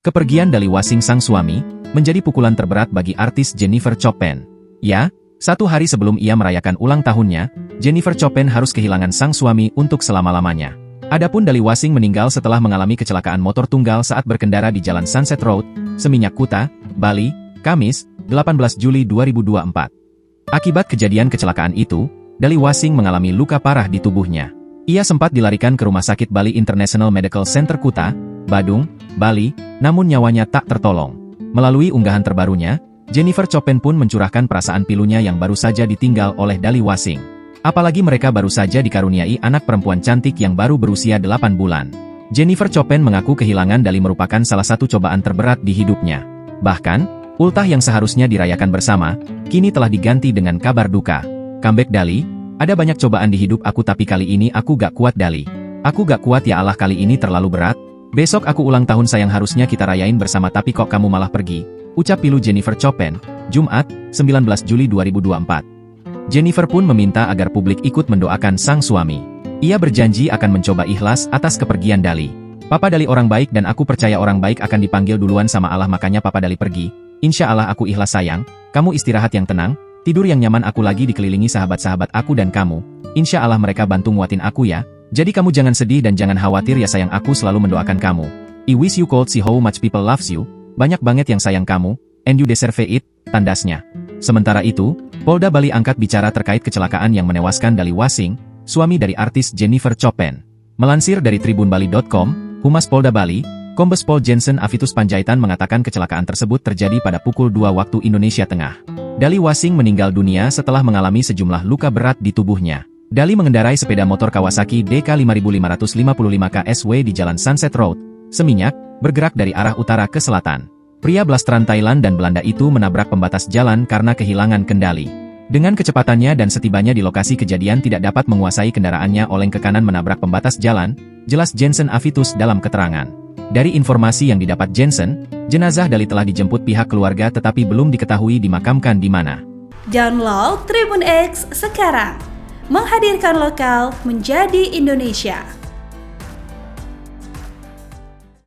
Kepergian Dali Wasing sang suami, menjadi pukulan terberat bagi artis Jennifer Chopin. Ya, satu hari sebelum ia merayakan ulang tahunnya, Jennifer Chopin harus kehilangan sang suami untuk selama-lamanya. Adapun Dali Wasing meninggal setelah mengalami kecelakaan motor tunggal saat berkendara di Jalan Sunset Road, Seminyak Kuta, Bali, Kamis, 18 Juli 2024. Akibat kejadian kecelakaan itu, Dali Wasing mengalami luka parah di tubuhnya. Ia sempat dilarikan ke Rumah Sakit Bali International Medical Center Kuta, Badung, Bali, namun nyawanya tak tertolong. Melalui unggahan terbarunya, Jennifer Chopin pun mencurahkan perasaan pilunya yang baru saja ditinggal oleh Dali Wasing. Apalagi mereka baru saja dikaruniai anak perempuan cantik yang baru berusia 8 bulan. Jennifer Chopin mengaku kehilangan Dali merupakan salah satu cobaan terberat di hidupnya. Bahkan, ultah yang seharusnya dirayakan bersama, kini telah diganti dengan kabar duka. Comeback Dali, ada banyak cobaan di hidup aku tapi kali ini aku gak kuat Dali. Aku gak kuat ya Allah kali ini terlalu berat. Besok aku ulang tahun sayang harusnya kita rayain bersama tapi kok kamu malah pergi. Ucap pilu Jennifer Chopin, Jumat, 19 Juli 2024. Jennifer pun meminta agar publik ikut mendoakan sang suami. Ia berjanji akan mencoba ikhlas atas kepergian Dali. Papa Dali orang baik dan aku percaya orang baik akan dipanggil duluan sama Allah makanya Papa Dali pergi. Insya Allah aku ikhlas sayang, kamu istirahat yang tenang, tidur yang nyaman aku lagi dikelilingi sahabat-sahabat aku dan kamu. Insya Allah mereka bantu nguatin aku ya. Jadi kamu jangan sedih dan jangan khawatir ya sayang aku selalu mendoakan kamu. I wish you could see how much people loves you. Banyak banget yang sayang kamu, and you deserve it, tandasnya. Sementara itu, Polda Bali angkat bicara terkait kecelakaan yang menewaskan Dali Wasing, suami dari artis Jennifer Chopin. Melansir dari tribunbali.com, Humas Polda Bali, Kombes Pol Jensen Avitus Panjaitan mengatakan kecelakaan tersebut terjadi pada pukul 2 waktu Indonesia Tengah. Dali Wasing meninggal dunia setelah mengalami sejumlah luka berat di tubuhnya. Dali mengendarai sepeda motor Kawasaki DK5555 KSW di Jalan Sunset Road, Seminyak, bergerak dari arah utara ke selatan. Pria blasteran Thailand dan Belanda itu menabrak pembatas jalan karena kehilangan kendali. Dengan kecepatannya dan setibanya di lokasi kejadian tidak dapat menguasai kendaraannya oleng ke kanan menabrak pembatas jalan, jelas Jensen Avitus dalam keterangan. Dari informasi yang didapat Jensen, jenazah Dali telah dijemput pihak keluarga tetapi belum diketahui dimakamkan di mana. Download Tribun X sekarang. Menghadirkan lokal menjadi Indonesia.